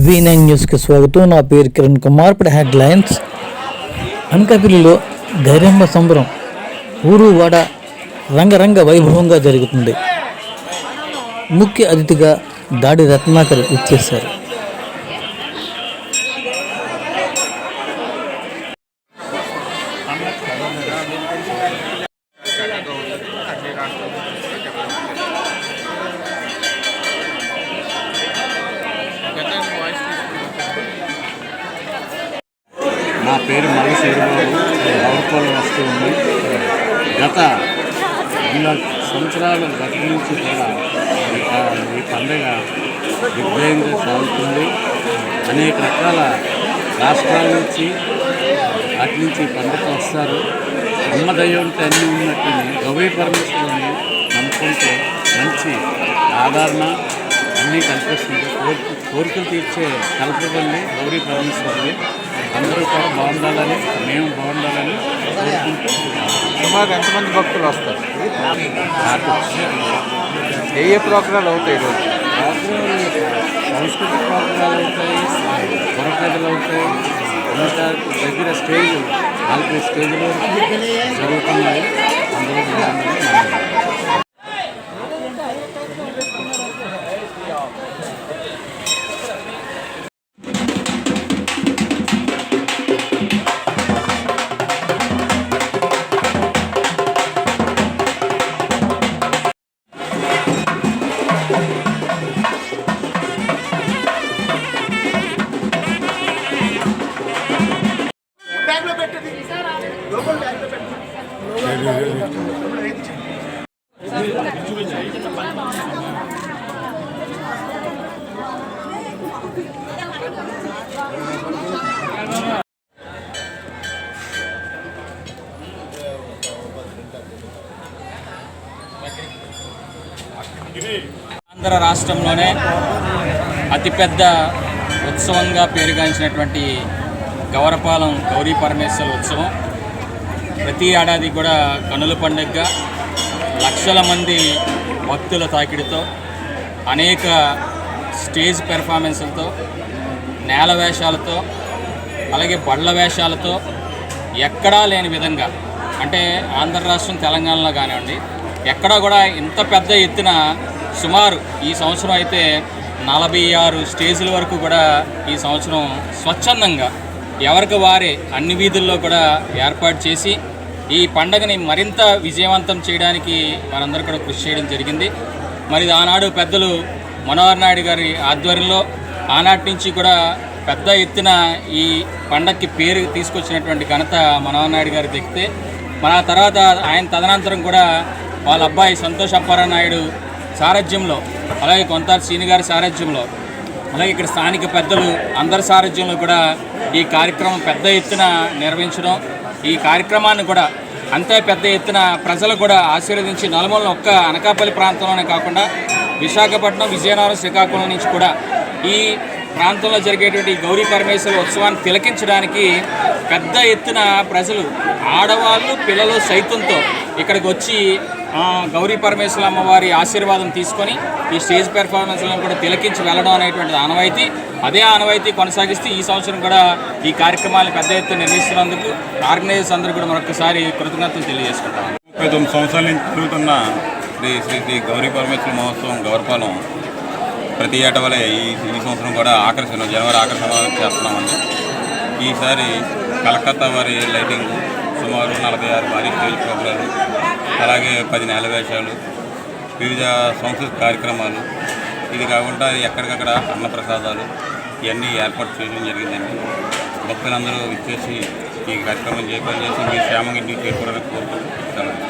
V9 న్యూస్కి స్వాగతం. నా పేరు కిరణ్ కుమార్. ఇప్పుడు హెడ్లైన్స్. అనకాపల్లిలో ధైర్యంబ సంబరం ఊరు వాడ రంగరంగ వైభవంగా జరుగుతుంది. ముఖ్య అతిథిగా దాడి రత్నాకర్ ఇచ్చేశారు. నా పేరు మల్లి శేరుబాబు. గౌరపాలెం వస్తూ ఉంది. గత 2 సంవత్సరాల గత నుంచి కూడా ఈ పండుగ దిగ్విజయంగా సాగుతుంది. అనేక రకాల రాష్ట్రాల నుంచి అటు నుంచి పండుగ వస్తారు. అమ్మ దయ్యంతో అన్నీ ఉన్నట్టుని గౌరీ పరమేశ్వరుని నమ్ముకుంటే మంచి ఆదరణ అన్నీ కల్పిస్తుంది. కోరికలు తీర్చే కల్పవల్లి గౌరీ పరమేశ్వరుని. అందరూ కూడా బాగుండాలని, మేము బాగుండాలని కోరుకుంటూ సుమారు ఎంతమంది భక్తులు వస్తారు? ఏ ప్రోగ్రాలు అవుతాయి? ఈరోజు సాంస్కృతిక ప్రోగ్రాలు అవుతాయి, బుర్రకథలు అవుతాయి. దగ్గర స్టేజ్ 40 స్టేజ్లు జరుగుతున్నాయి. అందులో ఆంధ్ర రాష్ట్రంలోనే అతిపెద్ద ఉత్సవంగా పేరుగాంచినటువంటి గౌరపాలెం గౌరీ పరమేశ్వర ఉత్సవం ప్రతి ఏడాది కూడా కనుల పండుగగా లక్షల మంది భక్తుల తాకిడితో అనేక స్టేజ్ పెర్ఫార్మెన్స్లతో, నేల వేషాలతో, అలాగే బళ్ళ వేషాలతో ఎక్కడా లేని విధంగా, అంటే ఆంధ్ర రాష్ట్రం తెలంగాణలో కానివ్వండి, ఎక్కడా కూడా ఇంత పెద్ద ఎత్తున సుమారు ఈ సంవత్సరం అయితే 46 స్టేజ్ల వరకు కూడా ఈ సంవత్సరం స్వచ్ఛందంగా ఎవరికి వారే అన్ని వీధుల్లో కూడా ఏర్పాటు చేసి ఈ పండగని మరింత విజయవంతం చేయడానికి మనందరూ కూడా కృషి చేయడం జరిగింది. మరి ఆనాడు పెద్దలు మనోహర్ నాయుడు గారి ఆధ్వర్యంలో ఆనాటి నుంచి కూడా పెద్ద ఎత్తున ఈ పండగకి పేరు తీసుకొచ్చినటువంటి ఘనత మనోహర్ నాయుడు గారు దక్కితే, మన తర్వాత ఆయన తదనంతరం కూడా వాళ్ళ అబ్బాయి సంతోష్ అప్పారావు నాయుడు సారథ్యంలో, అలాగే కొంతారు శ్రీని గారి సారథ్యంలో, అలాగే ఇక్కడ స్థానిక పెద్దలు అందరి సారథ్యంలో కూడా ఈ కార్యక్రమం పెద్ద ఎత్తున నిర్వహించడం, ఈ కార్యక్రమాన్ని కూడా అంతే పెద్ద ఎత్తున ప్రజలు కూడా ఆశీర్వదించి నలుమూలన ఒక్క అనకాపల్లి ప్రాంతంలోనే కాకుండా విశాఖపట్నం, విజయనగరం, శ్రీకాకుళం నుంచి కూడా ఈ ప్రాంతంలో జరిగేటువంటి గౌరీ పరమేశ్వర ఉత్సవాన్ని తిలకించడానికి పెద్ద ఎత్తున ప్రజలు, ఆడవాళ్ళు, పిల్లలు సైతంతో ఇక్కడికి వచ్చి గౌరీ పరమేశ్వర అమ్మవారి ఆశీర్వాదం తీసుకొని ఈ స్టేజ్ పెర్ఫార్మెన్స్లను కూడా తిలకించి వెళ్ళడం అనేటువంటిది ఆనవాయితీ. అదే ఆనవాయితీ కొనసాగిస్తూ ఈ సంవత్సరం కూడా ఈ కార్యక్రమాలను పెద్ద ఎత్తున నిర్వహిస్తున్నందుకు ఆర్గనైజర్స్ అందరూ కూడా మరొకసారి కృతజ్ఞతలు తెలియజేసుకుంటాం. 39 సంవత్సరాల నుంచి జరుగుతున్న శ్రీ గౌరీ పరమేశ్వర మహోత్సవం గౌరపాలెం ప్రతి ఏటా వలె ఈ సంవత్సరం కూడా జనవరి ఆకర్షణ చేస్తున్నామండి. ఈసారి కలకత్తా వారి లైటింగ్, సుమారు 46 భారీ స్టేజ్ ప్రోగ్రాలు, అలాగే 10 నేల వేషాలు, వివిధ సాంస్కృతిక కార్యక్రమాలు, ఇది కాకుండా ఎక్కడికక్కడ అన్నప్రసాదాలు ఇవన్నీ ఏర్పాటు చేయడం జరిగిందండి. భక్తులందరూ ఇచ్చేసి ఈ కార్యక్రమం చేసి మీ క్షేమంగా ఇంటికి చేరుకోవడానికి కోరుకుంటున్నాను.